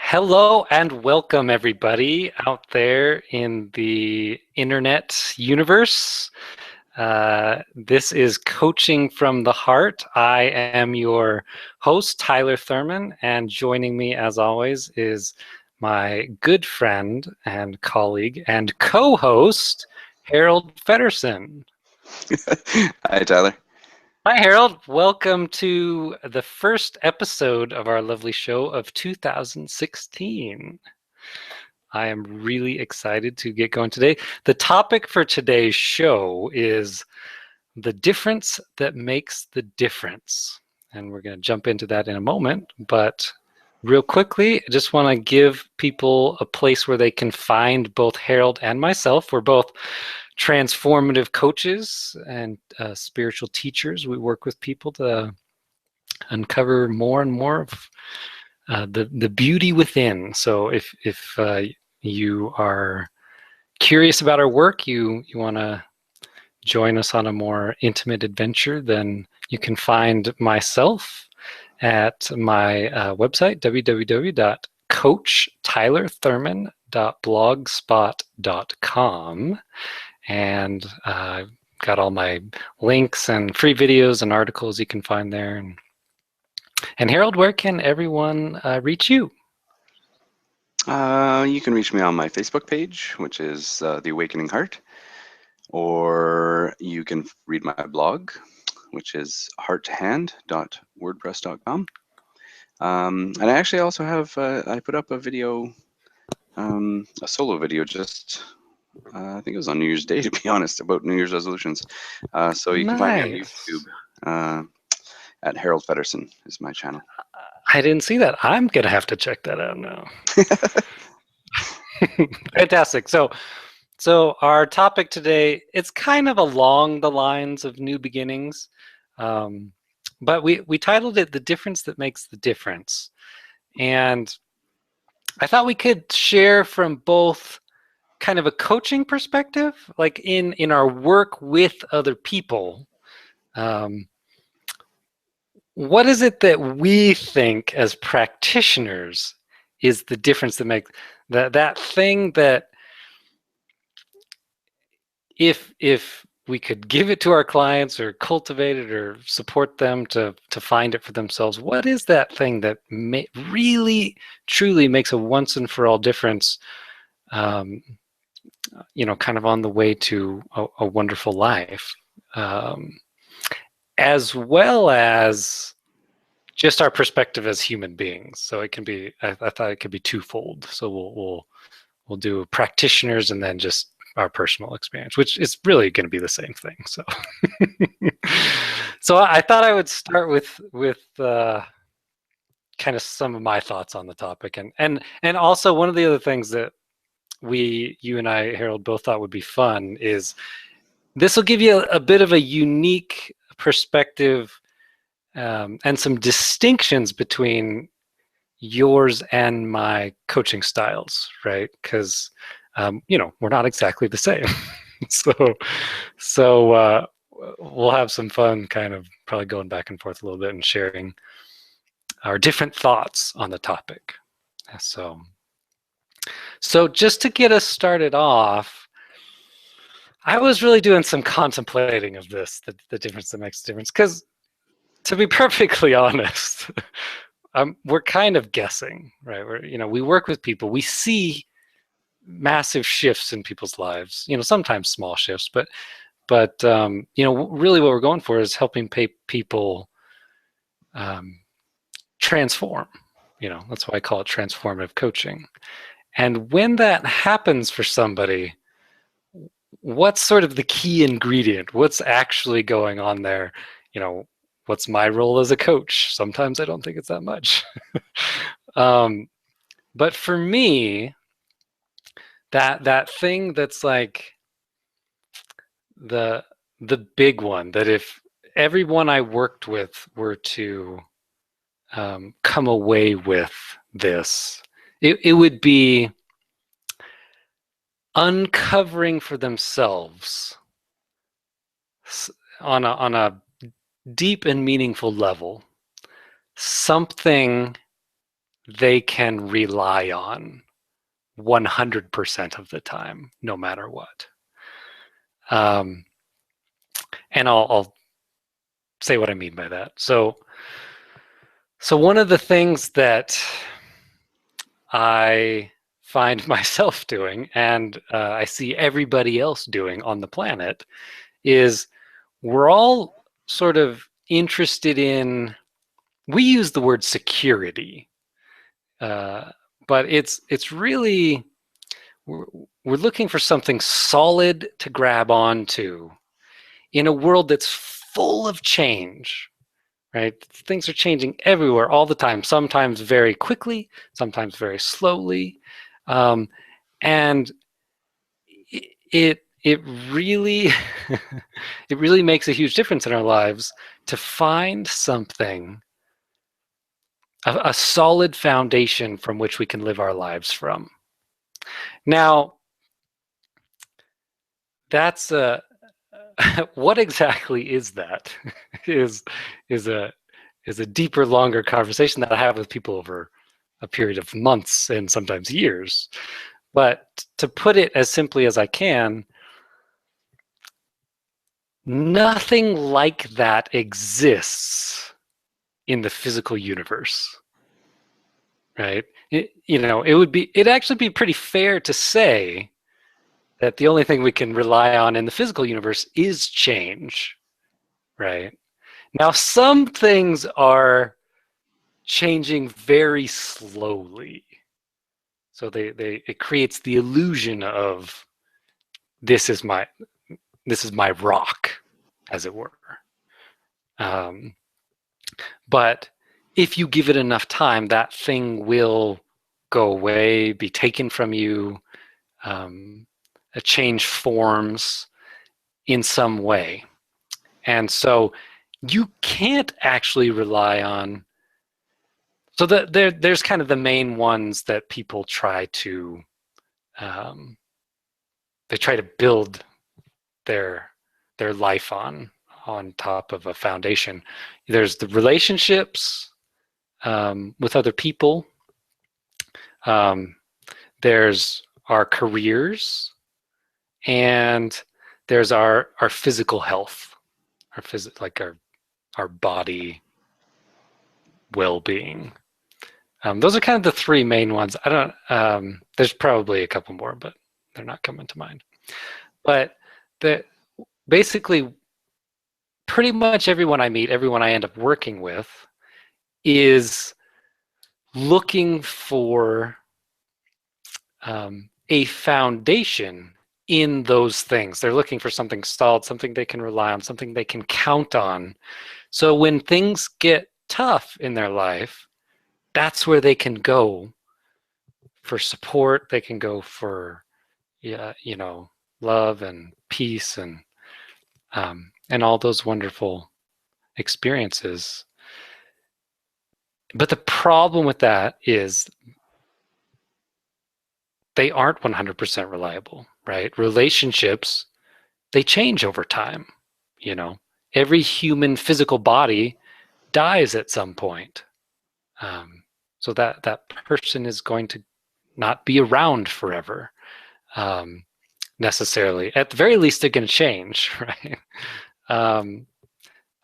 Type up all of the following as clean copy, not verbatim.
Hello and welcome, everybody out there in the internet universe. This is Coaching from the Heart. I am your host, Tyler Thurman, and joining me, as always, is my good friend and colleague and co-host, Harold Feddersen. Hi, Tyler. Hi, Harold. Welcome to the first episode of our lovely show of 2016. I am really excited to get going today. The topic for today's show is the difference that makes the difference. And we're going to jump into that in a moment. But real quickly, I just want to give people a place where they can find both Harold and myself. We're both transformative coaches and spiritual teachers. We work with people to uncover more and more of the beauty within. So if you are curious about our work, you want to join us on a more intimate adventure, then you can find myself at my website, www.coachtylerthurman.blogspot.com. And got all my links and free videos and articles you can find there. And Harold, where can everyone reach you? You can reach me on my Facebook page, which is The Awakening Heart, or you can read my blog, which is hearthand.wordpress.com. And I actually also have, I put up a video, a solo video just, I think it was on New Year's Day, to be honest, about New Year's resolutions. So you can find me on Nice. YouTube at Harold Feddersen is my channel. I didn't see that. I'm going to have to check that out now. Fantastic. So our topic today, it's kind of along the lines of new beginnings, but we titled it "The Difference That Makes the Difference," and I thought we could share from both kind of a coaching perspective, like in our work with other people. What is it that we think as practitioners is the difference that makes that thing that if we could give it to our clients or cultivate it or support them to find it for themselves, what is that thing that really truly makes a once and for all difference, kind of on the way to a wonderful life, as well as just our perspective as human beings. So it can be, I thought it could be twofold. So we'll do practitioners and then just our personal experience, which is really going to be the same thing. So, so I thought I would start with kind of some of my thoughts on the topic, and also one of the other things that you and I, Harold, both thought would be fun is this will give you a bit of a unique perspective and some distinctions between yours and my coaching styles, right? Because we're not exactly the same. so we'll have some fun kind of probably going back and forth a little bit and sharing our different thoughts on the topic. So just to get us started off, I was really doing some contemplating of this, the difference that makes a difference, because to be perfectly honest, we're kind of guessing, right? We work with people, we see massive shifts in people's lives, sometimes small shifts, but really what we're going for is helping people transform. That's why I call it transformative coaching. And when that happens for somebody, what's sort of the key ingredient? What's actually going on there? What's my role as a coach? Sometimes I don't think it's that much. But for me, that thing that's like the big one, that if everyone I worked with were to come away with this, it would be uncovering for themselves on a deep and meaningful level something they can rely on 100% of the time, no matter what. And I'll say what I mean by that. So one of the things that I find myself doing, and I see everybody else doing on the planet, is we're all sort of interested in, we use the word security, but it's really, we're, we're looking for something solid to grab onto in a world that's full of change, right? Things are changing everywhere all the time, sometimes very quickly, sometimes very slowly. And it really it really makes a huge difference in our lives to find something, a solid foundation from which we can live our lives from. Now, that's what exactly is that? is is a is a deeper, longer conversation that I have with people over a period of months and sometimes years. But to put it as simply as I can, nothing like that exists in the physical universe, right? It'd actually be pretty fair to say that the only thing we can rely on in the physical universe is change, right? Now, some things are changing very slowly. So it creates the illusion of this is my rock, as it were. But if you give it enough time, that thing will go away, be taken from you, a change forms in some way. And so you can't actually rely on, so there's kind of the main ones that people try to, they try to build their life on top of a foundation. There's the relationships with other people. There's our careers, and there's our physical health, our body well-being. Those are kind of the three main ones. I don't. There's probably a couple more, but they're not coming to mind. But basically, pretty much everyone I meet, everyone I end up working with, is looking for a foundation in those things. They're looking for something solid, something they can rely on, something they can count on. So when things get tough in their life, that's where they can go for support. They can go for, love and peace and all those wonderful experiences. But the problem with that is they aren't 100% reliable, right? Relationships, they change over time. Every human physical body dies at some point. So that person is going to not be around forever, necessarily. At the very least, they're going to change, right?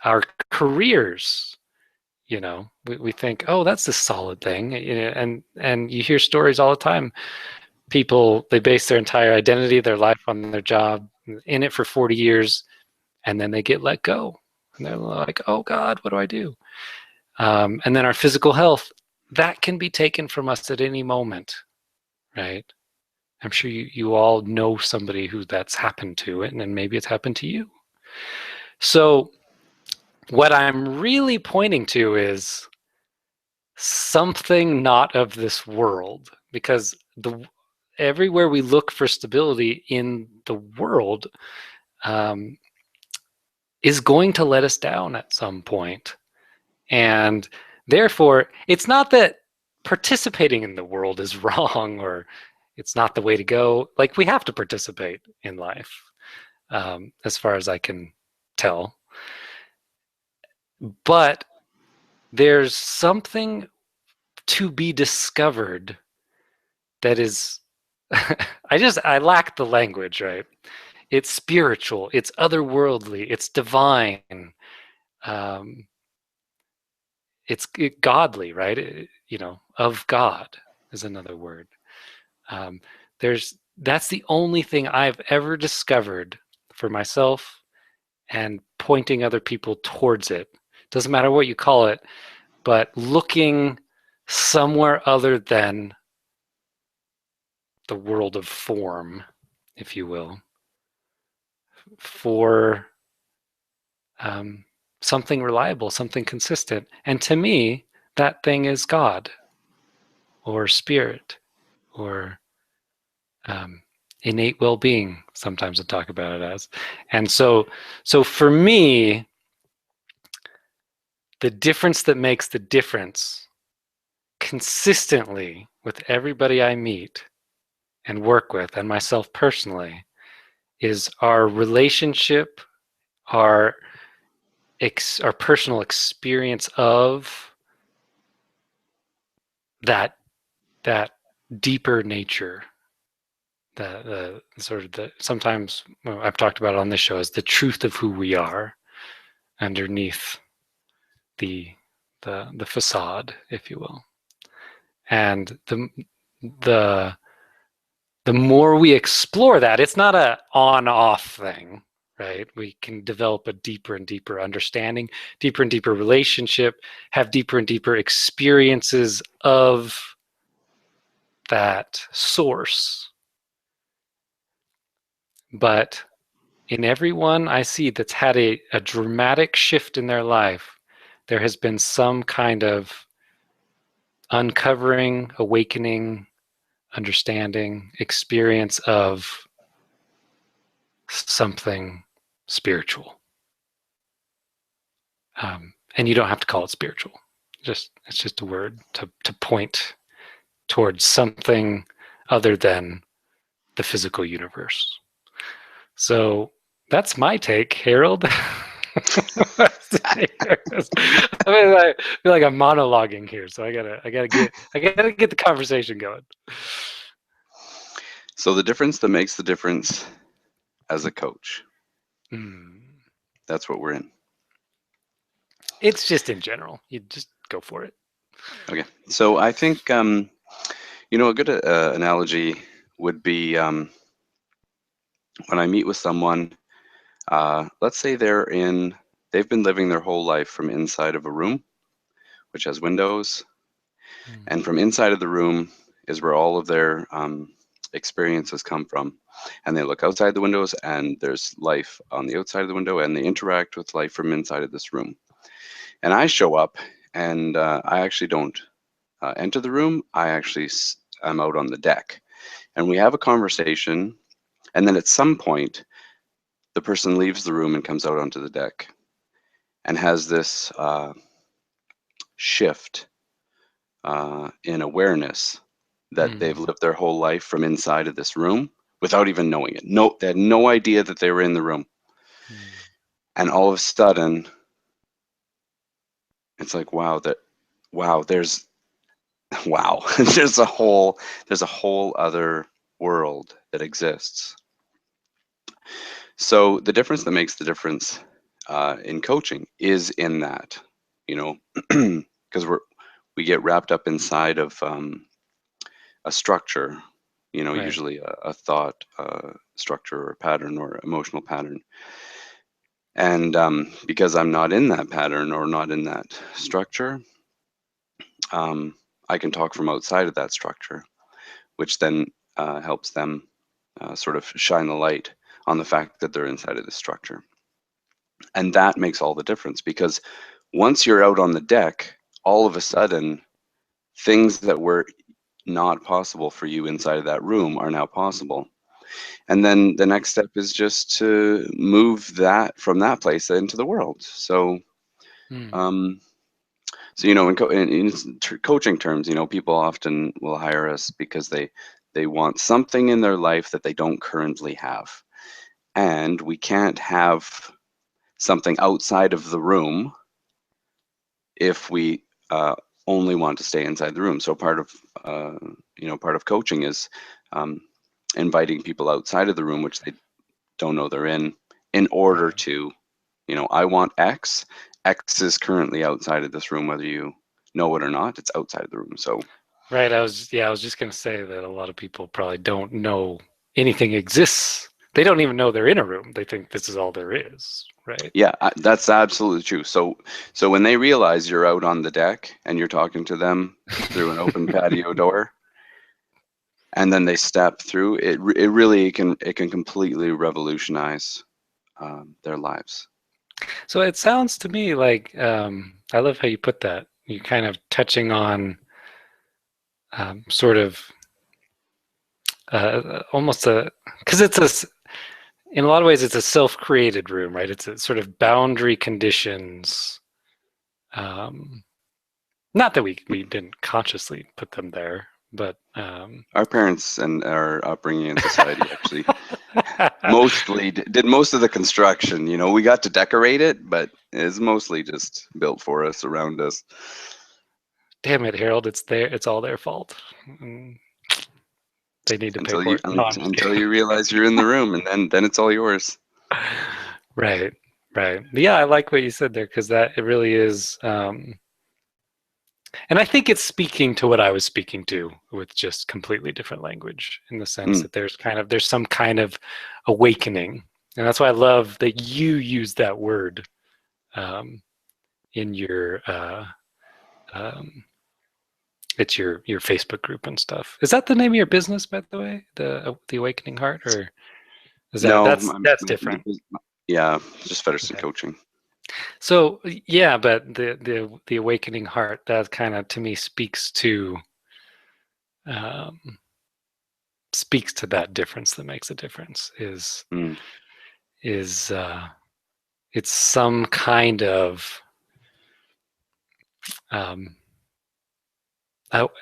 Our careers, we think, oh, that's a solid thing, and you hear stories all the time. People, they base their entire identity, their life on their job, in it for 40 years, and then they get let go. And they're like, oh God, what do I do? And then our physical health, that can be taken from us at any moment, right? I'm sure you all know somebody who that's happened to, and then maybe it's happened to you. So what I'm really pointing to is something not of this world, because everywhere we look for stability in the world is going to let us down at some point. And therefore, it's not that participating in the world is wrong or it's not the way to go. Like, we have to participate in life, as far as I can tell. But there's something to be discovered that is I lack the language, right? It's spiritual, it's otherworldly, it's divine, um, it's godly, right? Of God is another word. Um, that's the only thing I've ever discovered for myself, and pointing other people towards it. Doesn't matter what you call it, but looking somewhere other than the world of form, if you will, for um, something reliable, something consistent. And to me, that thing is God or spirit or um, innate well-being. Sometimes I talk about it as. And so for me, the difference that makes the difference consistently with everybody I meet and work with, and myself personally, is our relationship, our our personal experience of that that deeper nature, the sort of the sometimes, well, I've talked about it on this show, as the truth of who we are underneath the the facade, if you will. And the the more we explore that, it's not a on-off thing, right? We can develop a deeper and deeper understanding, deeper and deeper relationship, have deeper and deeper experiences of that source. But in everyone I see that's had a dramatic shift in their life, there has been some kind of uncovering, awakening, understanding, experience of something spiritual. And you don't have to call it spiritual. It's just a word to point towards something other than the physical universe. So that's my take, Harold. I mean, I feel like I'm monologuing here, so I gotta get the conversation going. So the difference that makes the difference as a coach, that's what we're in. It's just in general. You just go for it. Okay. So I think, a good analogy would be when I meet with someone, let's say they've been living their whole life from inside of a room, which has windows, and from inside of the room is where all of their experiences come from. And they look outside the windows, and there's life on the outside of the window, and they interact with life from inside of this room. And I show up, and I actually don't enter the room. I'm out on the deck, and we have a conversation. And then at some point, the person leaves the room and comes out onto the deck and has this shift in awareness that they've lived their whole life from inside of this room without even knowing it. No, they had no idea that they were in the room. And all of a sudden, it's like, there's there's a whole other world that exists. So the difference that makes the difference in coaching is in that, because we get wrapped up inside of a structure, Right. usually a thought structure or pattern or emotional pattern. And because I'm not in that pattern or not in that structure, I can talk from outside of that structure, which then helps them sort of shine the light on the fact that they're inside of the structure. And that makes all the difference, because once you're out on the deck, all of a sudden, things that were not possible for you inside of that room are now possible. And then the next step is just to move that from that place into the world. So, in coaching terms, people often will hire us because they want something in their life that they don't currently have. And we can't have something outside of the room if we only want to stay inside the room. So part of part of coaching is inviting people outside of the room, which they don't know they're in order Right. to, I want X. X is currently outside of this room, whether you know it or not. It's outside of the room. So Right. I was just going to say that a lot of people probably don't know anything exists. They don't even know they're in a room. They think this is all there is. Right. yeah, that's absolutely true. So when they realize you're out on the deck and you're talking to them through an open patio door, and then they step through it, it can completely revolutionize their lives. So it sounds to me like I love how you put that. You're kind of touching on sort of almost because in a lot of ways it's a self-created room, right? It's a sort of boundary conditions. Um, Not that we didn't consciously put them there, but Our parents and our upbringing in society actually mostly did most of the construction. We got to decorate it, but it's mostly just built for us, around us. damn it, Harold, it's all their fault. They need to pay for it. No, I'm just Until you realize you're in the room, and then it's all yours. kidding. Right, right. Yeah, I like what you said there because it really is. And I think it's speaking to what I was speaking to with just completely different language in the sense Mm, that there's some kind of awakening. And that's why I love that you use that word um, in your it's your Facebook group and stuff. Is that the name of your business, by the way? The Awakening Heart, or is that no, that's different? yeah, just Feddersen Okay. coaching. So yeah, but the Awakening Heart, that kind of to me um, speaks to that difference that makes a difference Mm, is it's some kind of um,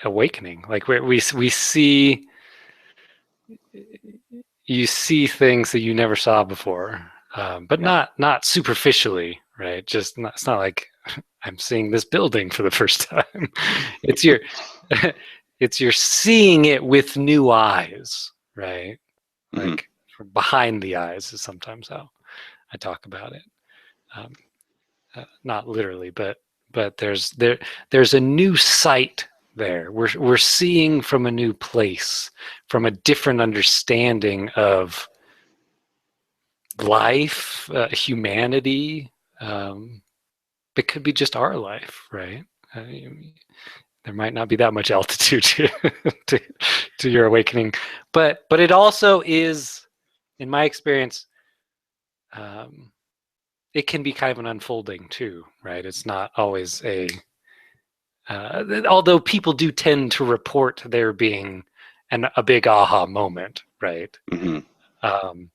awakening, like where we see you see things that you never saw before, but yeah. not superficially, right? It's not like I'm seeing this building for the first time. It's your it's you're seeing it with new eyes, right? Hmm. Like from behind the eyes is sometimes how I talk about it. Um, Not literally, but there's a new sight there. We're seeing from a new place, from a different understanding of life, humanity. It could be just our life, right? Uh, there might not be that much altitude to, to your awakening, but it also is, in my experience, um, it can be kind of an unfolding too, right? It's not always although people do tend to report there being a big aha moment, right? Hmm. Um,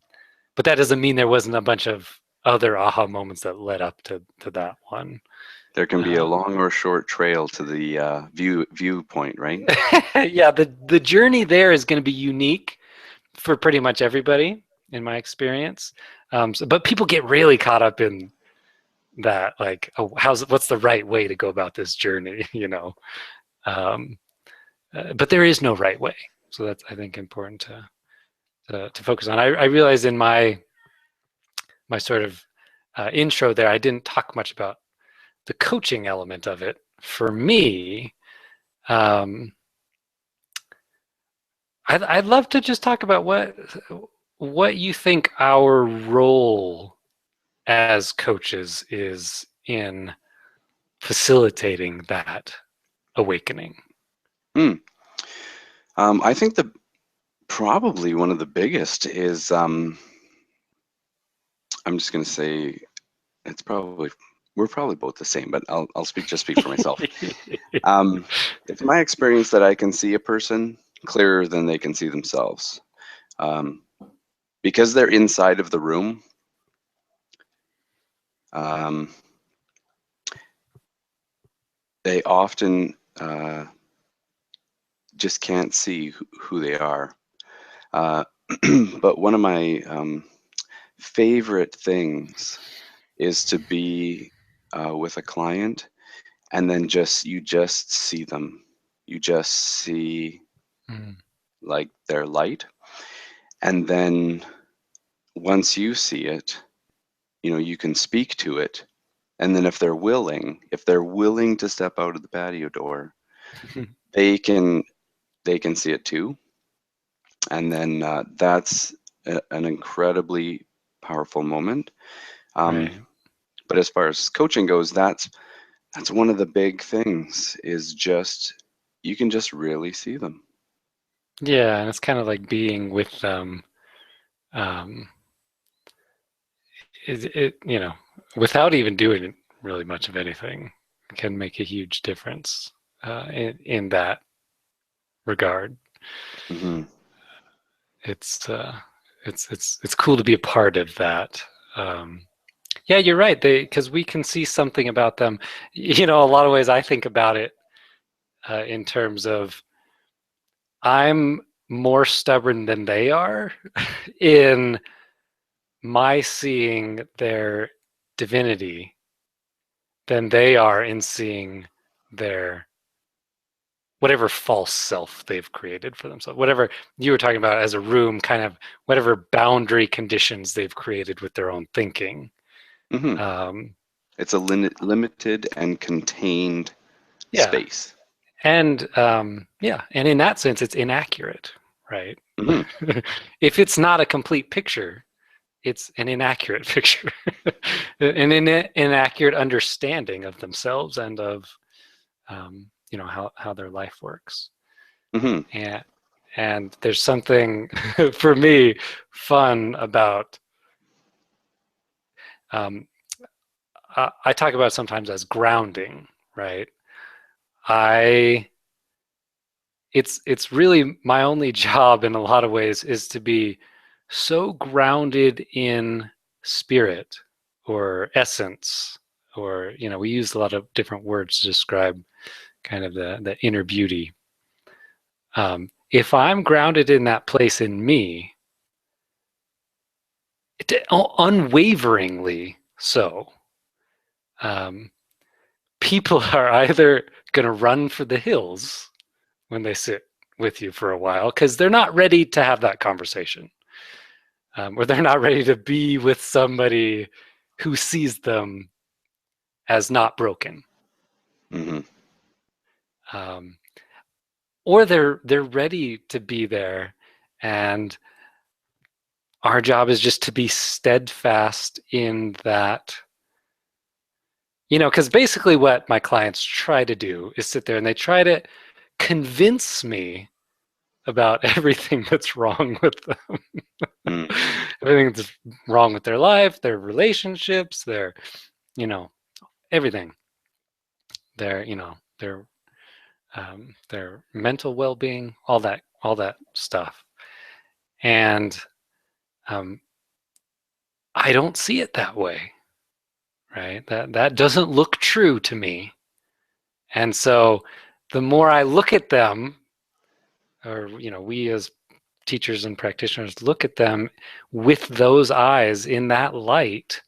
but that doesn't mean there wasn't a bunch of other aha moments that led up to that one. There can be a Um, long or short trail to the viewpoint, right? yeah, the journey there is going to be unique for pretty much everybody, in my experience. But people get really caught up in that, like, oh, what's the right way to go about this journey, you know? Um, but there is no right way, so that's I think important to focus on. I realized in my sort of intro there, I didn't talk much about the coaching element of it. For me, um, I'd love to just talk about what you think our role as coaches is in facilitating that awakening. Mm. I think probably one of the biggest is I'm just going to say it's probably we're probably both the same, but I'll speak for myself. Um, it's my experience that I can see a person clearer than they can see themselves. Um, because they're inside of the room, um, they often just can't see who they are. Uh, but one of my favorite things is to be with a client and then you just see them. You just see Mm. like their light, and then once you see it, you can speak to it, and then if they're willing to step out of the patio door, they can see it too, and then that's an incredibly powerful moment. Um, Right. but as far as coaching goes, that's one of the big things, is just you can just really see them. Yeah, and it's kind of like being with them. Um, it without even doing really much of anything, can make a huge difference in that regard. Hmm. It's it's cool to be a part of that. Um, yeah, you're right. Because we can see something about them. A lot of ways I think about it in terms of I'm more stubborn than they are in my seeing their divinity than they are in seeing their whatever false self they've created for themselves, whatever you were talking about as a room, kind of whatever boundary conditions they've created with their own thinking. Hmm. um, It's a limited and contained yeah, space. and in that sense it's inaccurate, right? Hmm. If it's not a complete picture, it's an inaccurate picture. Inaccurate understanding of themselves and of how their life works. Hmm. And there's something for me fun about um, I talk about it sometimes as grounding, right? I it's really my only job in a lot of ways is to be so grounded in spirit or essence, or we use a lot of different words to describe kind of the inner beauty. If I'm grounded in that place in me, unwaveringly so, um, people are either going to run for the hills when they sit with you for a while because they're not ready to have that conversation, or they're not ready to be with somebody who sees them as not broken, Hmm. um, or they're ready to be there, and our job is just to be steadfast in that. Because basically what my clients try to do is sit there and they try to convince me about everything that's wrong with them. Mm. Everything that's wrong with their life, their relationships, their, you know, everything. Their their mental well-being, all that stuff. And um, I don't see it that way, right? That doesn't look true to me. And so the more I look at them, or we as teachers and practitioners look at them with those eyes in that light,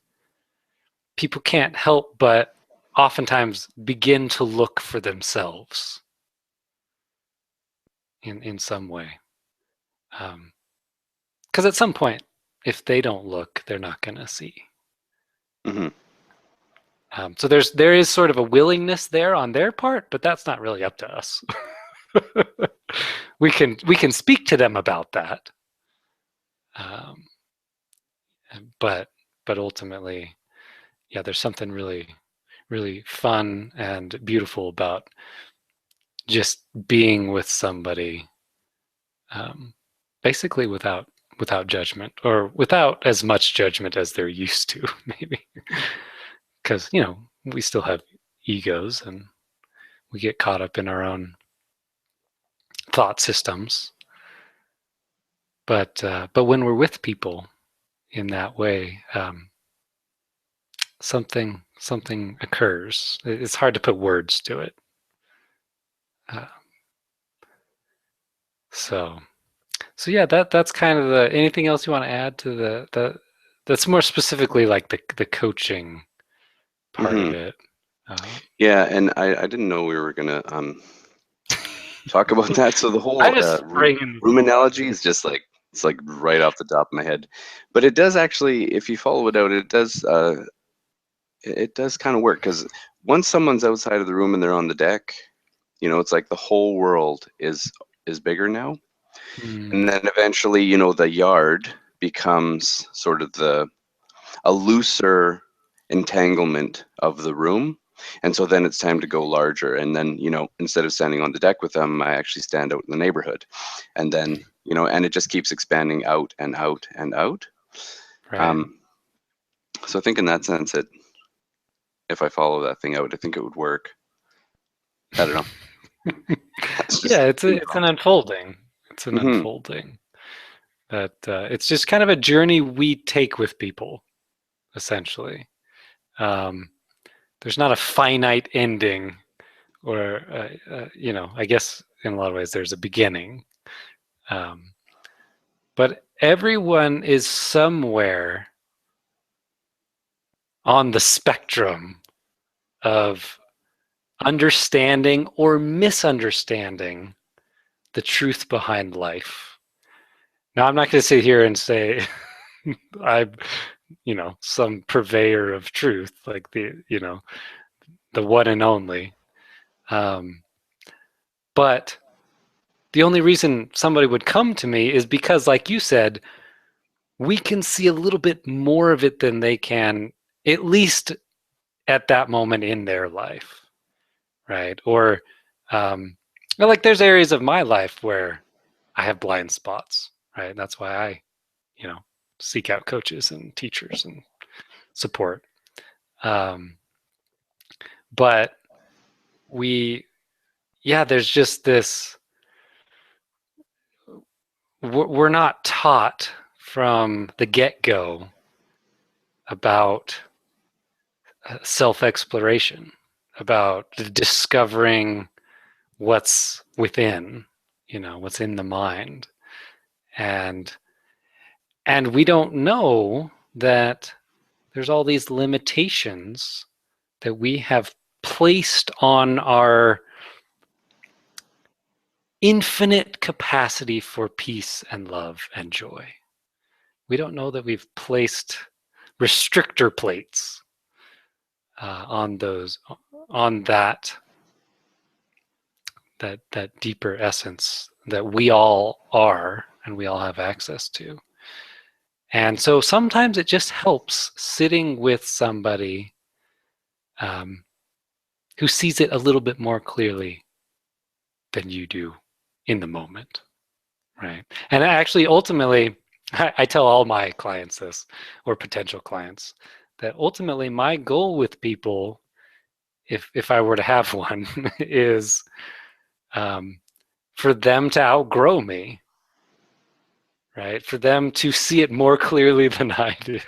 people can't help but oftentimes begin to look for themselves in some way. Because at some point, if they don't look, they're not going to see. Hmm. So there is sort of a willingness there on their part, but that's not really up to us. We can speak to them about that, um, but ultimately, yeah, there's something really really fun and beautiful about just being with somebody, um, basically without judgment, or without as much judgment as they're used to, maybe, because we still have egos and we get caught up in our own thought systems. But when we're with people in that way, something occurs. It's hard to put words to it. Uh, so so yeah, that's kind of the. Anything else you want to add to the that's more specifically like the coaching part of Hmm. it? Yeah, and I didn't know we were gonna talk about that. So the I whole just bring in. room analogy is just like, it's like right off the top of my head, but it does actually, if you follow it out, it does kind of work, because once someone's outside of the room and they're on the deck, it's like the whole world is bigger now, and then eventually, the yard becomes sort of a looser entanglement of the room. And so then it's time to go larger. And then, instead of standing on the deck with them, I actually stand out in the neighborhood. And then, and it just keeps expanding out and out and out. Right. So I think in that sense, if I follow that thing out, I think it would work. I don't know. That's Yeah, just it's an unfolding. It's an hmm unfolding. That it's just kind of a journey we take with people, essentially. Um, there's not a finite ending, or I guess in a lot of ways there's a beginning, but everyone is somewhere on the spectrum of understanding or misunderstanding the truth behind life. Now, I'm not going to sit here and say I'm, some purveyor of truth, like the one and only. But the only reason somebody would come to me is because, like you said, we can see a little bit more of it than they can, at least at that moment in their life, right? Or, like, there's areas of my life where I have blind spots, right? That's why I, seek out coaches and teachers and support. Um, but there's just this. We're not taught from the get-go about self-exploration, about discovering what's within, what's in the mind. And we don't know that there's all these limitations that we have placed on our infinite capacity for peace and love and joy. We don't know that we've placed restrictor plates on that deeper essence that we all are and we all have access to. And so sometimes it just helps sitting with somebody who sees it a little bit more clearly than you do in the moment, right? And actually, ultimately, I tell all my clients this, or potential clients, that ultimately my goal with people, if I were to have one, is for them to outgrow me, right? For them to see it more clearly than I do.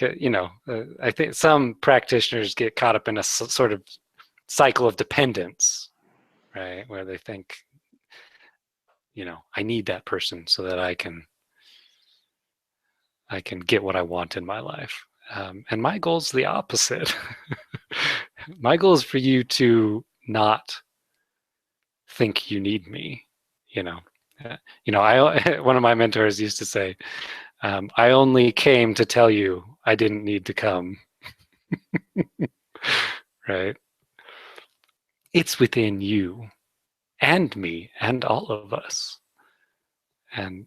I think some practitioners get caught up in a sort of cycle of dependence, right? Where they think, I need that person so that I can get what I want in my life. And my goal is the opposite. My goal is for you to not think you need me. I one of my mentors used to say, I only came to tell you I didn't need to come. Right? It's within you and me and all of us. And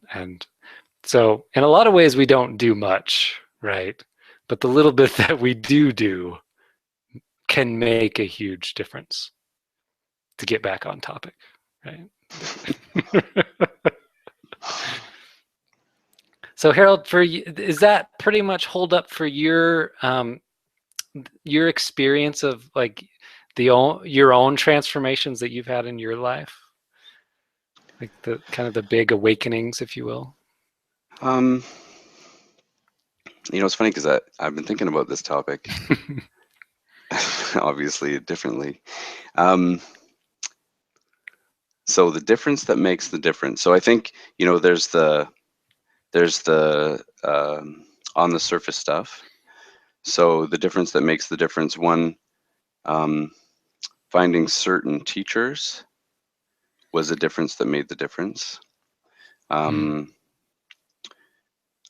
so in a lot of ways we don't do much, right? But the little bit that we do can make a huge difference, to get back on topic, right? So Harold, for you, is that pretty much hold up for your experience of like your own transformations that you've had in your life, like the kind of the big awakenings, if you will? um, it's funny because I've been thinking about this topic, obviously differently. So the difference that makes the difference. So I think there's the on the surface stuff. So the difference that makes the difference, one, Finding certain teachers was a difference that made the difference. Um,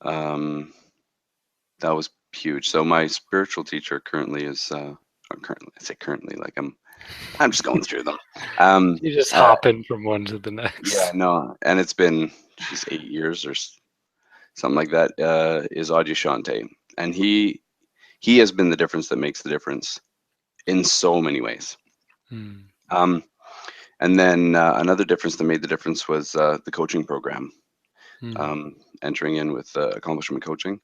that was huge. So my spiritual teacher currently is, or currently, I say currently, like I'm just going through them. You're just Uh, hopping from one to the yeah, next. no, and it's been, geez, 8 years or something like that. Is Audrey Shante, and he has been the difference that makes the difference in so many ways. Mm. Um, and then another difference that made the difference was the coaching program. Mm. Entering in with accomplishment coaching.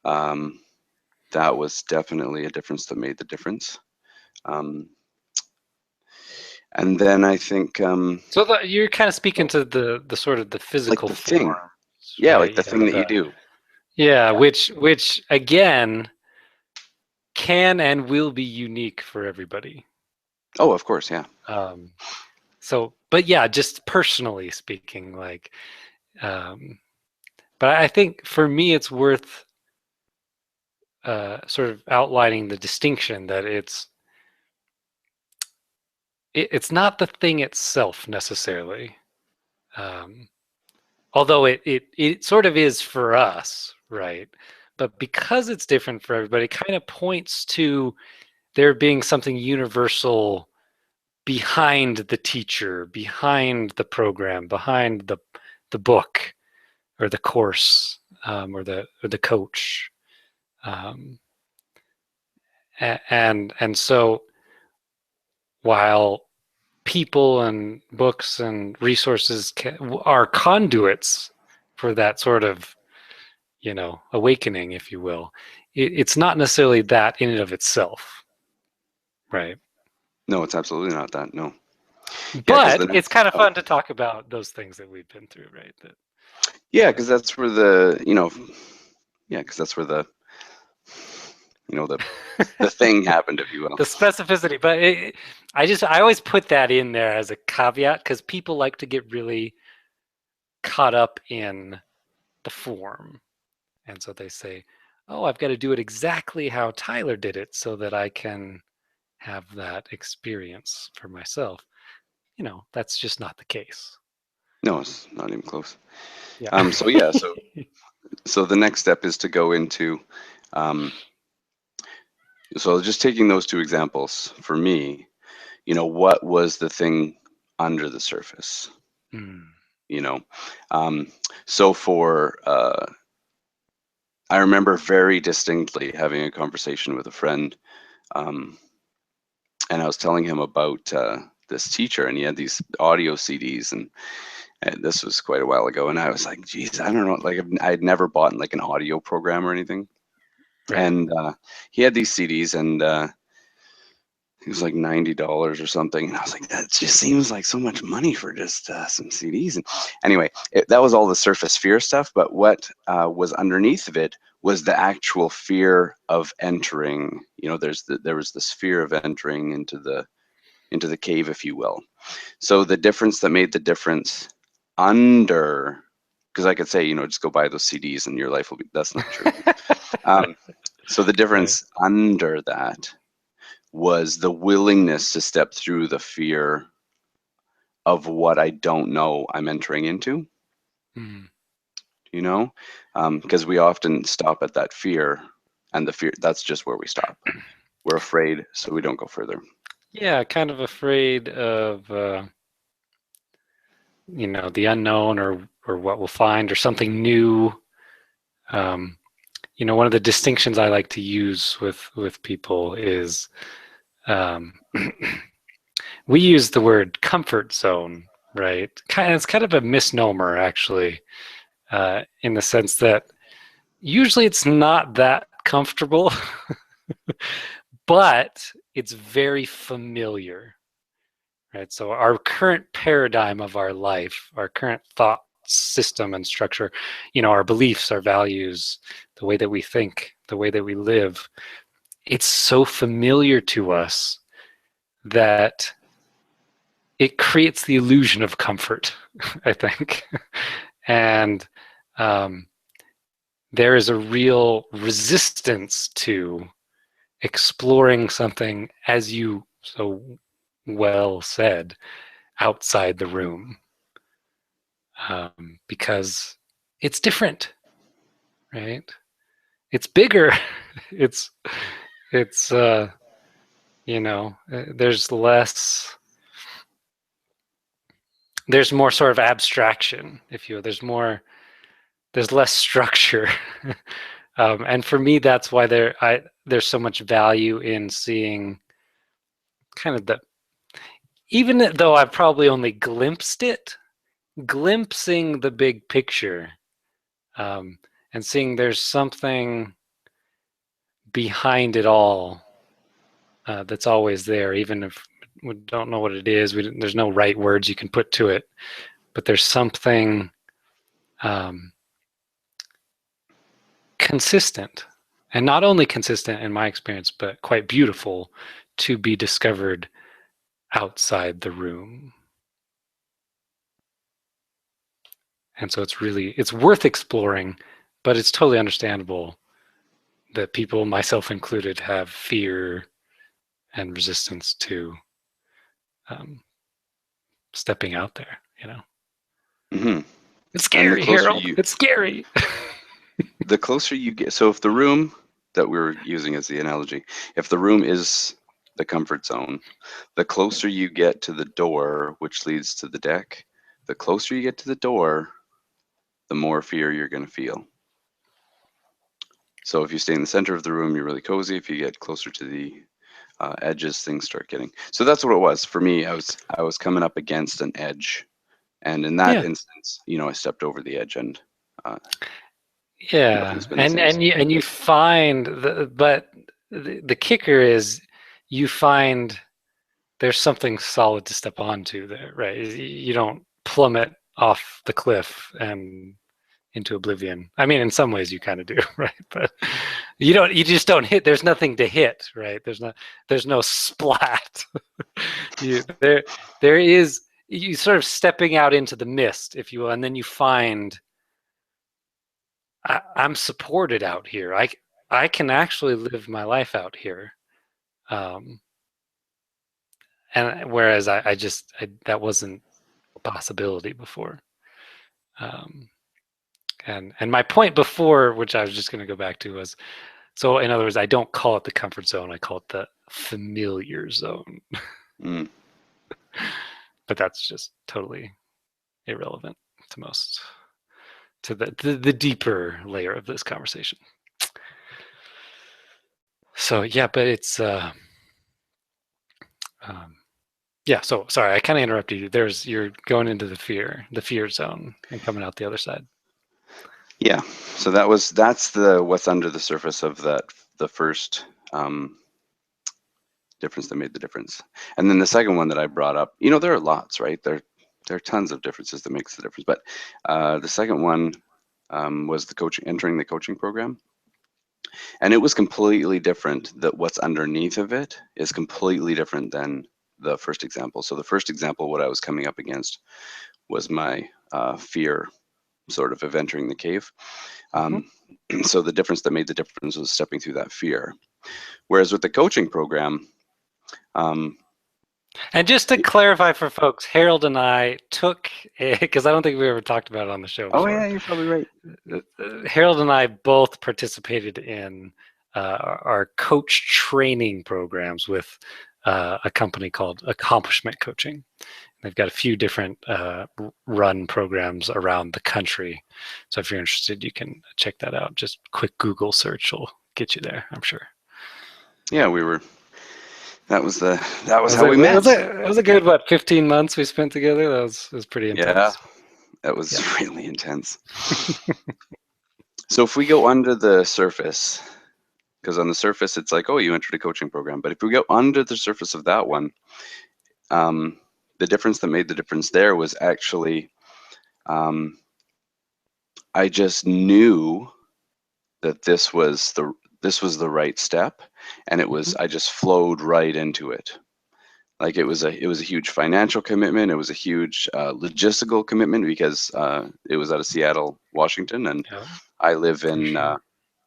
That was definitely a difference that made the difference. And then I think So you're kind of speaking to the sort of the like physical the thing, forms, yeah, like right? the thing that you do. Yeah, which again can and will be unique for everybody. Oh, of course, yeah. Um, so, but yeah, just personally speaking, like, um, but I think for me, it's worth sort of outlining the distinction that it's not the thing itself necessarily, um, although it sort of is for us, right? But because it's different for everybody, it kind of points to there being something universal behind the teacher, behind the program, behind the book or the course, or the coach, um, and so while people and books and resources are conduits for that sort of, awakening, if you will, it's not necessarily that in and of itself, right? No, it's absolutely not that. No. Yeah, because the But it's next, kind of oh, fun to talk about those things that we've been through, right? yeah, because that's where yeah, because that's where the thing happened, if you will. The specificity, but I always put that in there as a caveat because people like to get really caught up in the form, and so they say, oh, I've got to do it exactly how Tyler did it so that I can have that experience for myself. That's just not the case. No, it's not even close. Yeah. So yeah, so the next step is to go into, um, so just taking those two examples for me, what was the thing under the surface? Mm. You know, um, so for I remember very distinctly having a conversation with a friend, um, and I was telling him about this teacher, and he had these audio CDs, and this was quite a while ago, and I was like, geez, I don't know, like I'd never bought like an audio program or anything, Right. and he had these CDs, and it was like $90 or something, and I was like, that just seems like so much money for just some CDs. And anyway, that was all the surface fear stuff, but what was underneath of it was the actual fear of entering. There was this fear of entering into the cave, if you will. So the difference that made the difference under, because I could say, just go buy those CDs and your life will be, that's not true. Um, so the Right. difference under that was the willingness to step through the fear of what I don't know I'm entering into, Mm. because we often stop at that fear, and the fear, that's just where we stop. We're afraid, so we don't go further. Yeah, kind of afraid of the unknown, or what we'll find, or something new. Um, One of the distinctions I like to use with people is, um, we use the word comfort zone, right? It's kind of a misnomer, actually, in the sense that usually it's not that comfortable, but it's very familiar, right? So our current paradigm of our life, our current thought system and structure, our beliefs, our values, the way that we think, the way that we live, it's so familiar to us that it creates the illusion of comfort, I think. And um, there is a real resistance to exploring something, as you so well said, outside the room, because it's different, right? It's bigger. it's it's there's less, there's more sort of abstraction, if you will. There's less structure. And for me, that's why there's so much value in seeing kind of even though I've probably only glimpsing the big picture, and seeing there's something behind it all, that's always there, even if we don't know what it is. There's no right words you can put to it, but there's something consistent, and not only consistent in my experience, but quite beautiful to be discovered outside the room. And so it's worth exploring, but it's totally understandable that people, myself included, have fear and resistance to stepping out there. Mm-hmm. It's And the scary, closer Harold. you It's scary. the closer you get, so if the room that we were using as the analogy, if the room is the comfort zone, the closer you get to the door, which leads to the deck, the closer you get to the door, the more fear you're going to feel. So if you stay in the center of the room, you're really cozy. If you get closer to the edges, things start getting. So that's what it was for me. I was coming up against an edge, and in that Yeah. instance, I stepped over the edge, and Yeah. nothing's been the same And since. you find but the kicker is you find there's something solid to step onto there, right? You don't plummet off the cliff and into oblivion. I mean, in some ways you kind of do, right? But you just don't hit. There's nothing to hit, right? There's no splat. There is, you sort of stepping out into the mist, if you will, and then you find I'm supported out here. I can actually live my life out here. And whereas that wasn't a possibility before. And my point before, which I was just going to go back to, was, so in other words, I don't call it the comfort zone. I call it the familiar zone. Mm. But that's just totally irrelevant to the deeper layer of this conversation. So yeah, but it's yeah. So sorry, I kind of interrupted you. You're going into the fear zone and coming out the other side. Yeah. So that's what's under the surface of the first difference that made the difference. And then the second one that I brought up, there are lots, right? There are tons of differences that makes the difference. But the second one was entering the coaching program. And it was completely different. That what's underneath of it is completely different than the first example. So the first example, what I was coming up against was my fear sort of entering the cave. So the difference that made the difference was stepping through that fear. Whereas with the coaching program, and just to clarify for folks, Harold and I took, because I don't think we ever talked about it on the show before. Oh yeah, you're probably right. Harold and I both participated in our coach training programs with a company called Accomplishment Coaching. They've got a few different run programs around the country. So if you're interested, you can check that out. Just quick Google search will get you there, I'm sure. Yeah, that was how we met. It was a good, 15 months we spent together? That was pretty intense. Yeah, that was really intense. So if we go under the surface, because on the surface it's like, oh, you entered a coaching program. But if we go under the surface of that one, the difference that made the difference there was actually, I just knew that this was the right step, and I just flowed right into it. Like it was a huge financial commitment. It was a huge logistical commitment because it was out of Seattle, Washington, and I live in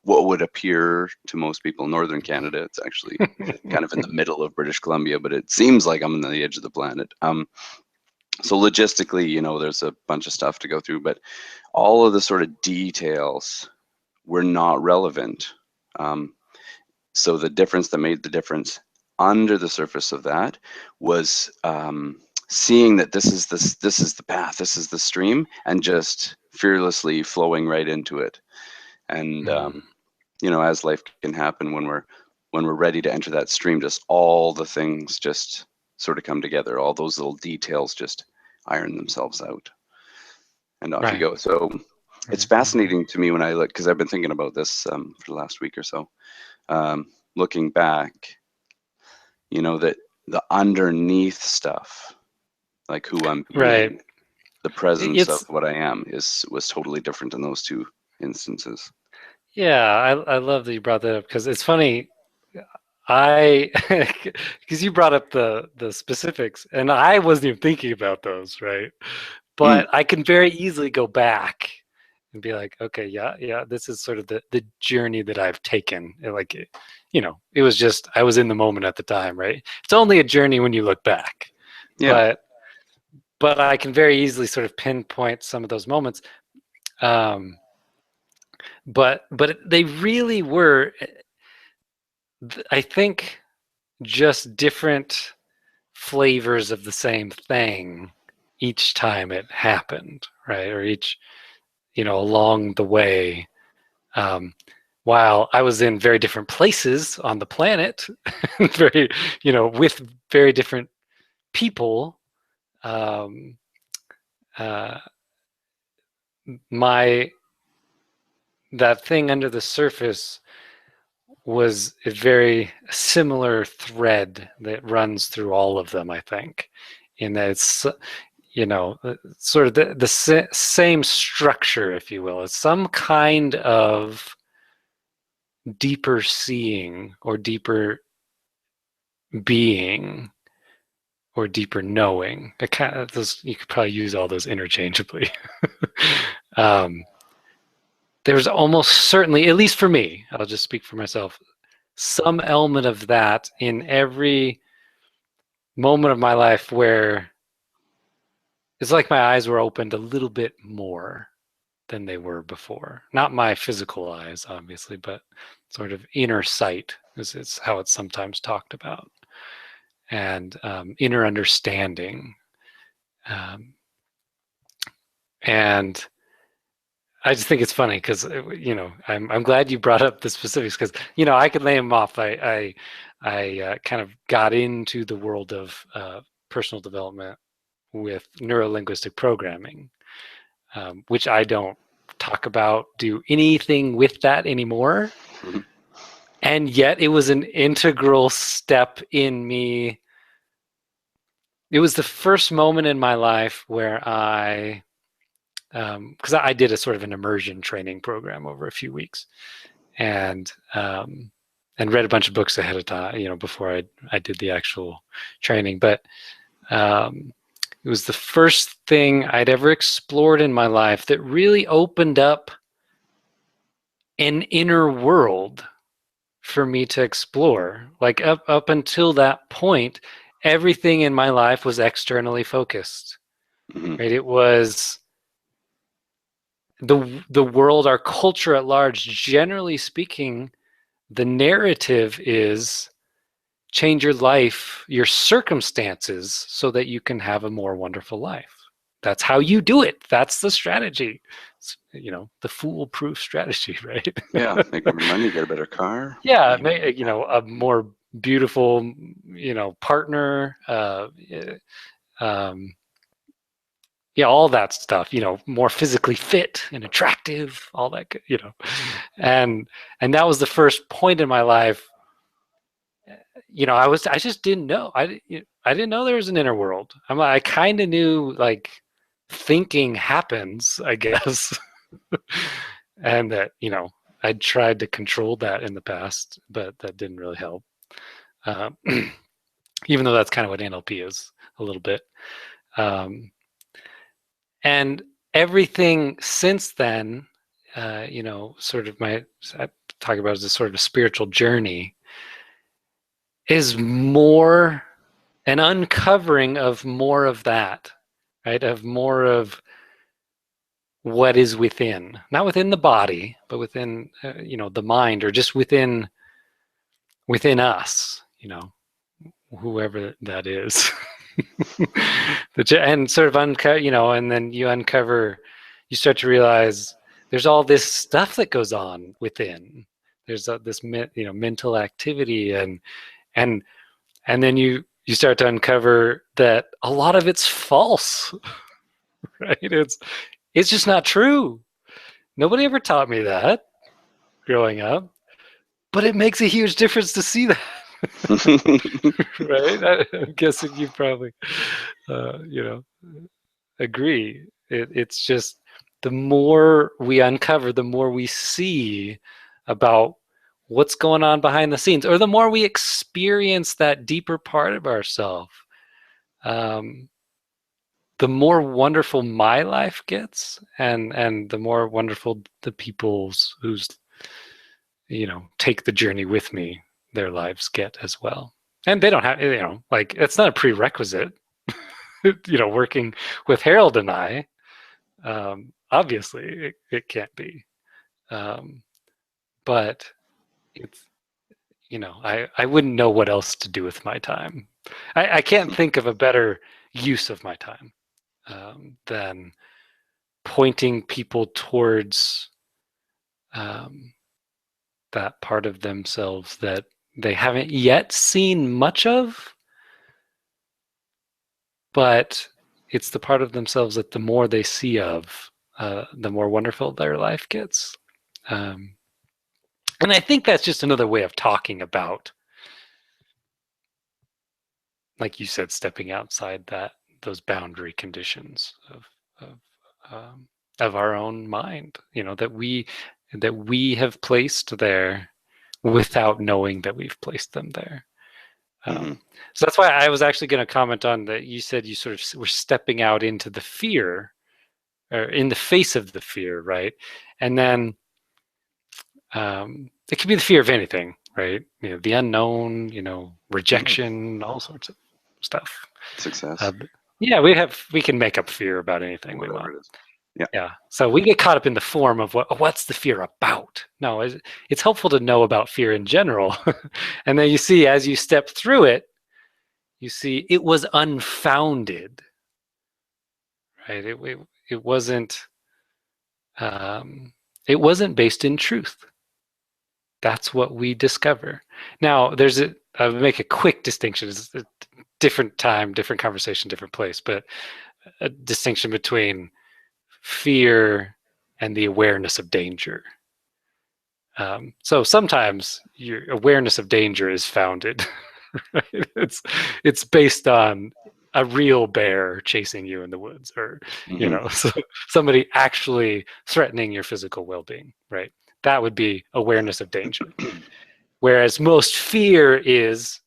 what would appear to most people northern Canada. It's actually kind of in the middle of British Columbia, but it seems like I'm on the edge of the planet. So logistically, you know, there's a bunch of stuff to go through, but all of the sort of details were not relevant. So the difference that made the difference under the surface of that was seeing that this is the path, this is the stream, and just fearlessly flowing right into it. And you know, as life can happen when we're ready to enter that stream, just all the things just sort of come together. All those little details just iron themselves out, and off you go. So it's fascinating to me when I look, because I've been thinking about this for the last week or so. Looking back, you know, that the underneath stuff, like who I'm being, the presence of what I am, was totally different in those two instances. Yeah, I love that you brought that up, because it's funny. I because you brought up the specifics, and I wasn't even thinking about those, right? But I can very easily go back and be like, okay, yeah, this is sort of the journey that I've taken. Like, you know, it was just I was in the moment at the time, right? It's only a journey when you look back, Yeah. but I can very easily sort of pinpoint some of those moments. But they really were, I think, just different flavors of the same thing each time it happened, right? Or each, you know, along the way. While I was in very different places on the planet, very, you know, with very different people, um, uh, that thing under the surface was a very similar thread that runs through all of them, I think, in that it's, you know, sort of the same structure, if you will. It's some kind of deeper seeing or deeper being or deeper knowing. It kind of, those, you could probably use all those interchangeably. There's almost certainly, at least for me, I'll just speak for myself, some element of that in every moment of my life where it's like my eyes were opened a little bit more than they were before. Not my physical eyes, obviously, but sort of inner sight is how it's sometimes talked about, and inner understanding. And I just think it's funny because, you know, I'm glad you brought up the specifics, because, you know, I could lay them off. I kind of got into the world of personal development with neurolinguistic programming, which I don't talk about, do anything with that anymore. And yet it was an integral step in me. It was the first moment in my life where because I did a sort of an immersion training program over a few weeks, and read a bunch of books ahead of time, you know, before I did the actual training. But it was the first thing I'd ever explored in my life that really opened up an inner world for me to explore. Like up until that point, everything in my life was externally focused. Right? It was the world, our culture at large, generally speaking, the narrative is change your life, your circumstances, so that you can have a more wonderful life. That's how you do it. That's the strategy. It's, you know, the foolproof strategy, right? Yeah, make more money, get a better car. Yeah, you know, a more beautiful, you know, partner. Yeah, all that stuff. You know, more physically fit and attractive. All that, you know, and that was the first point in my life. You know, I just didn't know. I didn't know there was an inner world. I kind of knew, like, thinking happens, I guess, and that, you know, I'd tried to control that in the past, but that didn't really help. Um, even though that's kind of what NLP is a little bit. And everything since then, you know, sort of talk about as a sort of a spiritual journey, is more an uncovering of more of that, right? Of more of what is within, not within the body, but within, the mind, or just within us, whoever that is. And sort of uncover, and then you start to realize there's all this stuff that goes on within. There's this mental activity, and then you start to uncover that a lot of it's false. Right? It's just not true. Nobody ever taught me that growing up, but it makes a huge difference to see that. Right? I'm guessing you probably agree. It's just, the more we uncover, the more we see about what's going on behind the scenes, or the more we experience that deeper part of ourselves, the more wonderful my life gets, and the more wonderful the people's who's take the journey with me, their lives get as well. And they don't have, like, it's not a prerequisite. Working with Harold and I, obviously it can't be, but it's, I wouldn't know what else to do with my time. I can't think of a better use of my time than pointing people towards that part of themselves that they haven't yet seen much of, but it's the part of themselves that the more they see of, the more wonderful their life gets. And I think that's just another way of talking about, like you said, stepping outside those boundary conditions of our own mind, that we have placed there without knowing that we've placed them there. So that's why I was actually going to comment on that. You said you sort of were stepping out into the fear, or in the face of the fear, right? And then it could be the fear of anything, right? The unknown, rejection, all sorts of stuff. Success. Yeah, we can make up fear about anything we want. It is. Yeah. Yeah. So we get caught up in the form of what's the fear about? No, it's helpful to know about fear in general. And then you see, as you step through it, you see it was unfounded, right? It wasn't based in truth. That's what we discover. Now, I'll make a quick distinction. It's a different time, different conversation, different place, but a distinction between fear and the awareness of danger. So sometimes your awareness of danger is founded. Right? It's based on a real bear chasing you in the woods, or somebody actually threatening your physical well-being. Right? That would be awareness of danger. Whereas most fear it's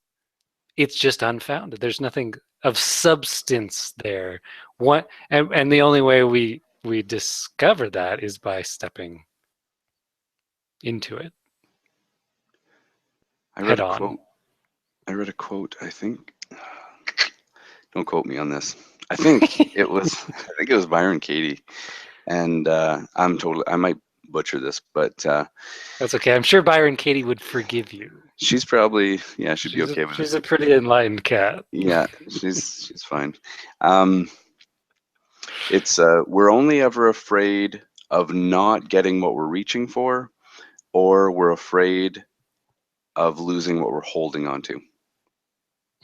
just unfounded. There's nothing of substance there. And the only way we discover that is by stepping into it. I read a quote, I think. Don't quote me on this. I think it was Byron Katie, and I might butcher this, but that's okay. I'm sure Byron Katie would forgive you. She's probably, she'd be okay with it. She's a pretty enlightened cat. Yeah, she's fine. It's we're only ever afraid of not getting what we're reaching for, or we're afraid of losing what we're holding on to.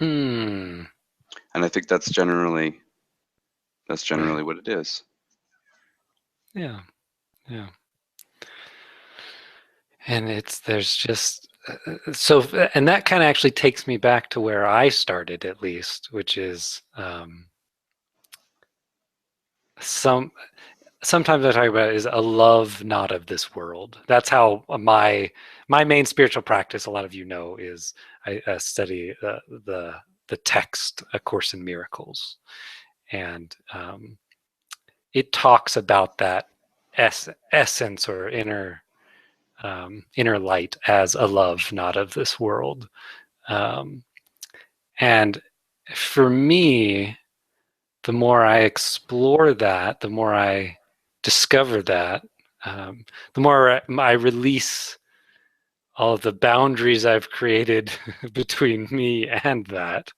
And I think that's generally what it is. Yeah. And there's just so, and that kind of actually takes me back to where I started, at least, which is sometimes I talk about is a love not of this world. That's how my main spiritual practice, a lot of is I study the text, A Course in Miracles, and it talks about that essence or inner inner light as a love not of this world. Um, and for me, the more I explore that, the more I discover that, the more I release all of the boundaries I've created between me and that,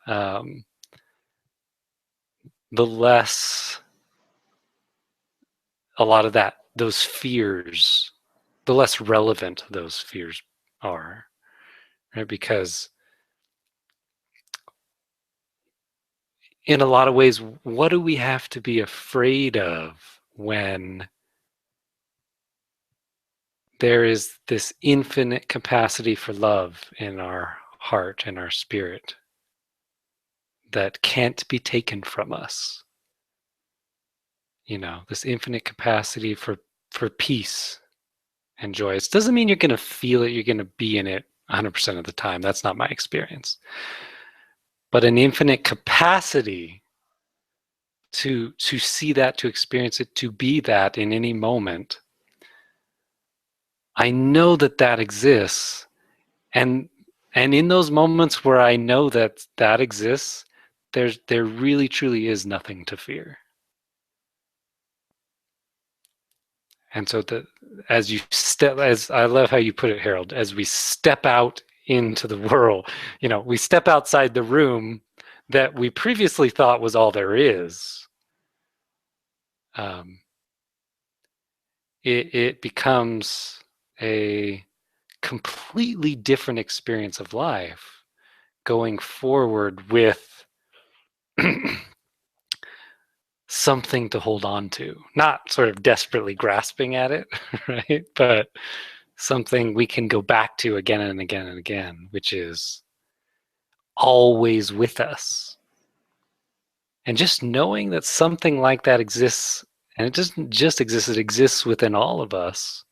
um, the less a lot of those fears, the less relevant those fears are, right? Because in a lot of ways, what do we have to be afraid of when there is this infinite capacity for love in our heart and our spirit that can't be taken from us? This infinite capacity for peace and joy. It doesn't mean you're going to feel it, you're going to be in it 100% of the time. That's not my experience. But an infinite capacity to see that, to experience it, to be that in any moment. I know that exists, and in those moments where I know that exists, there really truly is nothing to fear. And so as I love how you put it, Harold, as we step out into the world, we step outside the room that we previously thought was all there is. It becomes a completely different experience of life going forward with something to hold on to, not sort of desperately grasping at it, right? But something we can go back to again and again and again, which is always with us. And just knowing that something like that exists, and it doesn't just exist, it exists within all of us,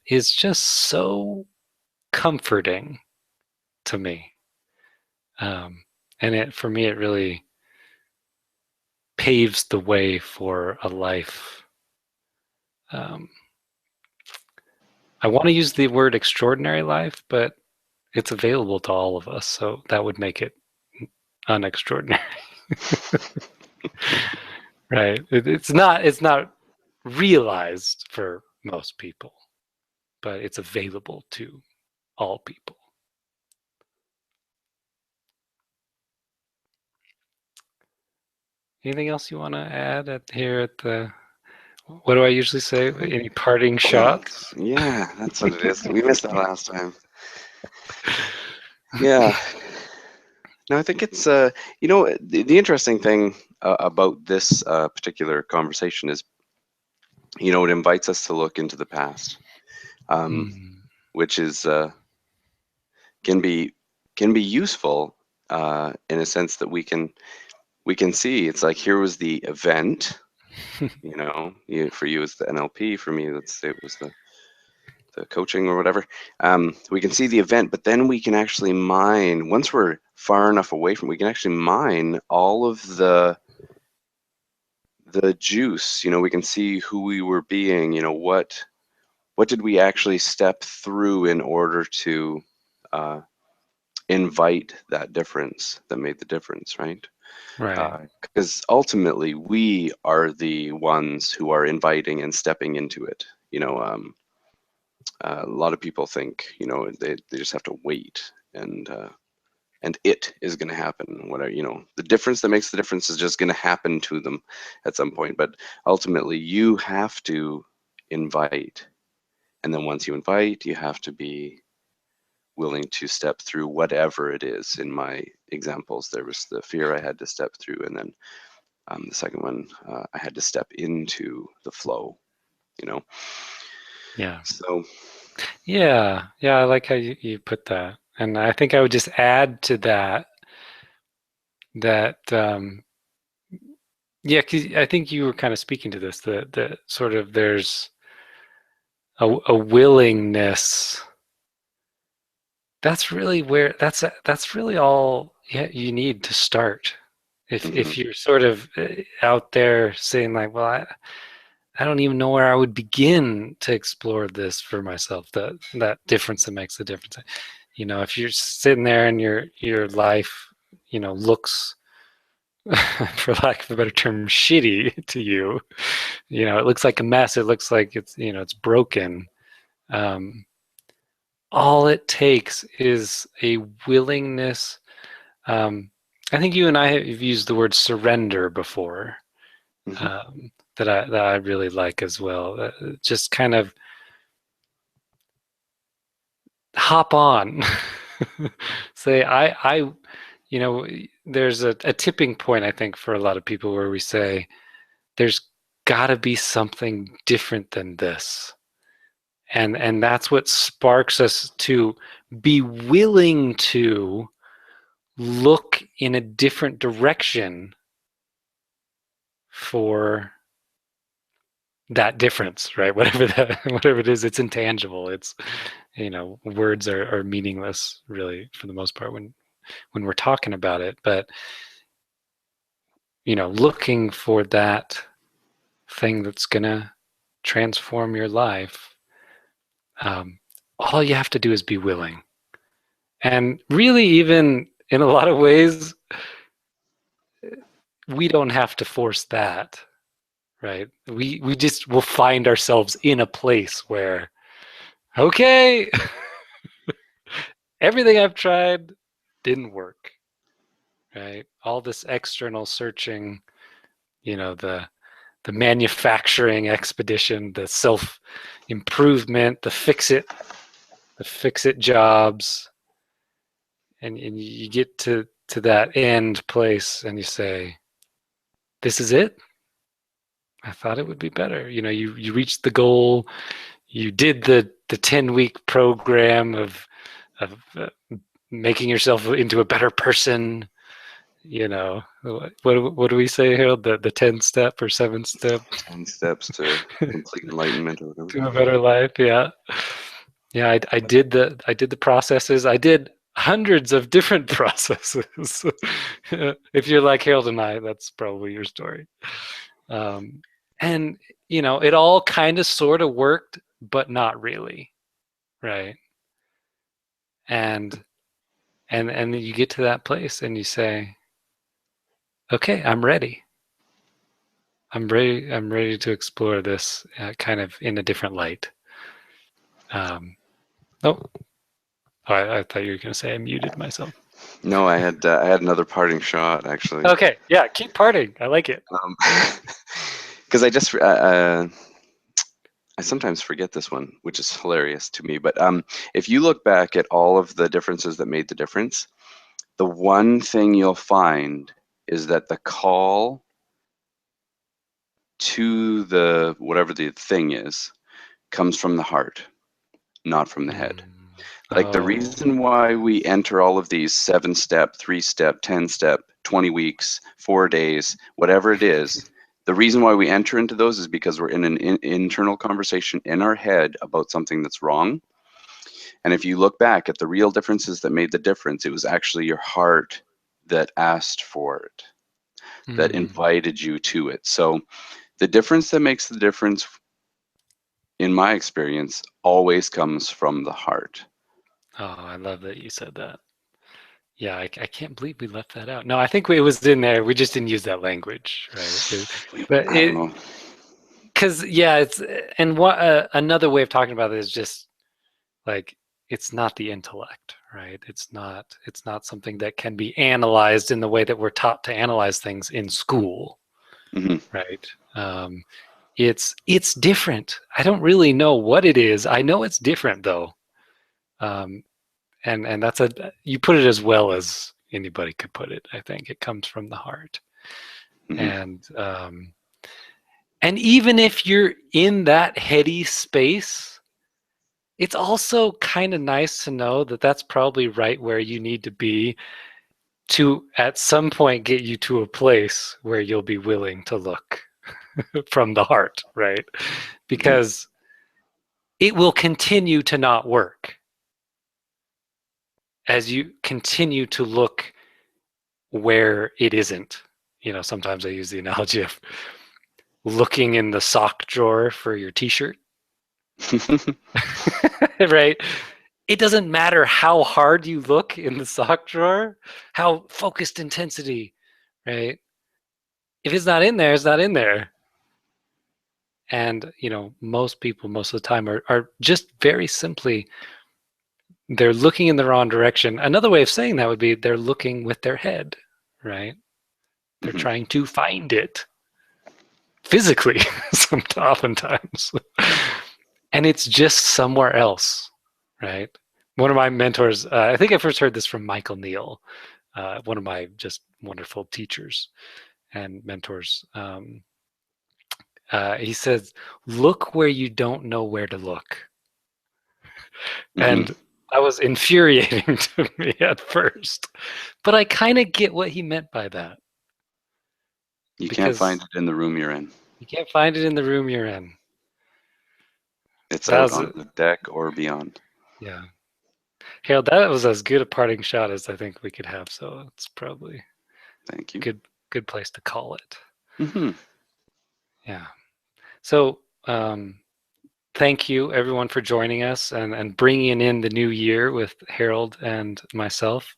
is just so comforting to me. And for me, it really paves the way for a life. I want to use the word extraordinary life, but it's available to all of us, so that would make it unextraordinary. Right? It's not realized for most people, but it's available to all people. Anything else you want to add here at the? What do I usually say? Any parting shots? Yeah, that's what it is. We missed that last time. Yeah. No, I think it's the interesting thing about this particular conversation is, it invites us to look into the past, which is can be useful in a sense that we can see. It's like, here was the event, for you it's the NLP, for me let's say it was the coaching or whatever. We can see the event, but then we can actually mine, once we're far enough away from, we can actually mine all of the juice. We can see who we were being, what did we actually step through in order to invite that difference that made the difference, right? Right. Because ultimately we are the ones who are inviting and stepping into it. A lot of people think, they just have to wait, and it is going to happen. Whatever, the difference that makes the difference is just going to happen to them at some point. But ultimately, you have to invite, and then once you invite, you have to be willing to step through whatever it is. In my examples, there was the fear I had to step through, and then the second one, I had to step into the flow. Yeah. So. Yeah. I like how you put that, and I think I would just add to that yeah, because I think you were kind of speaking to this, the sort of, there's a willingness. That's really where that's really all you need to start. If you're sort of out there saying like, well, I don't even know where I would begin to explore this for myself, that difference that makes the difference. If you're sitting there and your life, looks, for lack of a better term, shitty to you, it looks like a mess. It looks like it's broken. Um, all it takes is a willingness. Um, I think you and I have used the word surrender before. Hmm. That I really like as well. Just kind of hop on. Say you know, there's a tipping point, I think, for a lot of people where we say there's got to be something different than this, and that's what sparks us to be willing to look in a different direction for that difference, right? Whatever it is, it's intangible. It's words are meaningless, really, for the most part, when we're talking about it. But looking for that thing that's gonna transform your life, um, all you have to do is be willing. And really, even in a lot of ways, we don't have to force that, right? We just will find ourselves in a place where, okay, everything I've tried didn't work, right? All this external searching, the manufacturing expedition, the self improvement, the fix it jobs, and you get to that end place and you say, this is it. I thought it would be better. You reached the goal. You did the 10-week program of making yourself into a better person. What do we say here? The 10-step or 7-step 10 steps to complete enlightenment or whatever. to a better life. Yeah. Yeah, I did the processes. I did hundreds of different processes. If you're like Harold and I, that's probably your story. Um, and it all kind of sort of worked, but not really, right? And and then you get to that place and you say, okay, I'm ready. I'm ready. I'm ready to explore this kind of in a different light. Um, oh, I thought you were going to say I muted myself. No, I had another parting shot actually. Okay, yeah, keep parting. I like it. Because I sometimes forget this one, which is hilarious to me. But if you look back at all of the differences that made the difference, the one thing you'll find is that the call to the whatever the thing is comes from the heart, not from the head. Mm. Like the Oh. reason why we enter all of these 7-step, 3-step, 10-step, 20 weeks, 4 days, whatever it is, the reason why we enter into those is because we're in an internal conversation in our head about something that's wrong. And if you look back at the real differences that made the difference, it was actually your heart that asked for it, that Mm. invited you to it. So the difference that makes the difference, in my experience, always comes from the heart. Oh, I love that you said that. Yeah, I can't believe we left that out. No, I think it was in there. We just didn't use that language, right? But I don't know. because yeah, and what another way of talking about it is just like it's not the intellect, right? It's not something that can be analyzed in the way that we're taught to analyze things in school, Hmm. right? It's different. I don't really know what it is. I know it's different though. Um, and that's you put it as well as anybody could put it. I think it comes from the heart. Hmm. And even if you're in that heady space, it's also kind of nice to know that that's probably right where you need to be to at some point get you to a place where you'll be willing to look from the heart, right? Hmm. Because it will continue to not work as you continue to look where it isn't. Sometimes I use the analogy of looking in the sock drawer for your t-shirt. Right? It doesn't matter how hard you look in the sock drawer, how focused intensity, right? If it's not in there, it's not in there. And, most people most of the time are just very simply, they're looking in the wrong direction. Another way of saying that would be they're looking with their head, right? They're Mhm. trying to find it physically, oftentimes. And it's just somewhere else, right? One of my mentors, I think I first heard this from Michael Neal, one of my just wonderful teachers and mentors. He says, look where you don't know where to look. Mhm. And that was infuriating to me at first. But I kind of get what he meant by that, You can't find because it in the room you're in. you can't find it in the room you're in. It's That out was, on the deck or beyond. yeah. Harold, that was as good a parting shot as I think we could have. So it's probably Thank you. good place to call it. Hmm. Yeah. So thank you everyone for joining us and bringing in the new year with Harold and myself.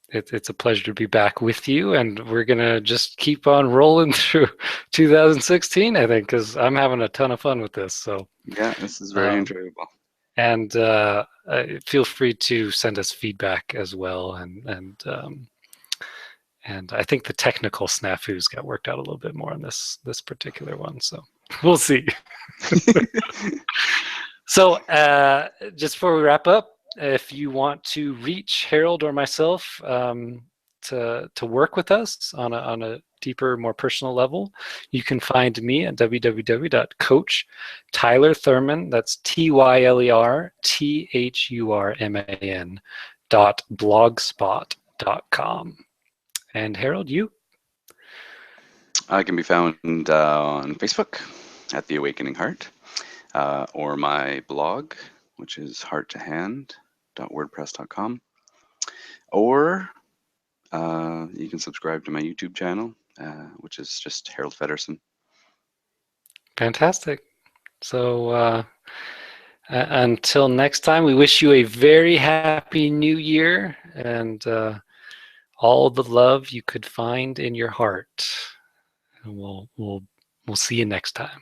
It's a pleasure to be back with you, and we're gonna just keep on rolling through 2016, I think, because I'm having a ton of fun with this. So Yeah, this is very um, enjoyable. and feel free to send us feedback as well, and I think the technical snafus got worked out a little bit more on this particular one, so we'll see. So just before we wrap up, if you want to reach Harold or myself to work with us on a deeper, more personal level, you can find me at www.coachtylerthurman, that's TYLERTHURMAN.blogspot.com. And Harold, you? I can be found on Facebook at The Awakening Heart, or my blog, which is hearttohand.wordpress.com, or you can subscribe to my YouTube channel, which is just Harold Feddersen. Fantastic. So until next time, we wish you a very happy new year and all the love you could find in your heart. And we'll see you next time.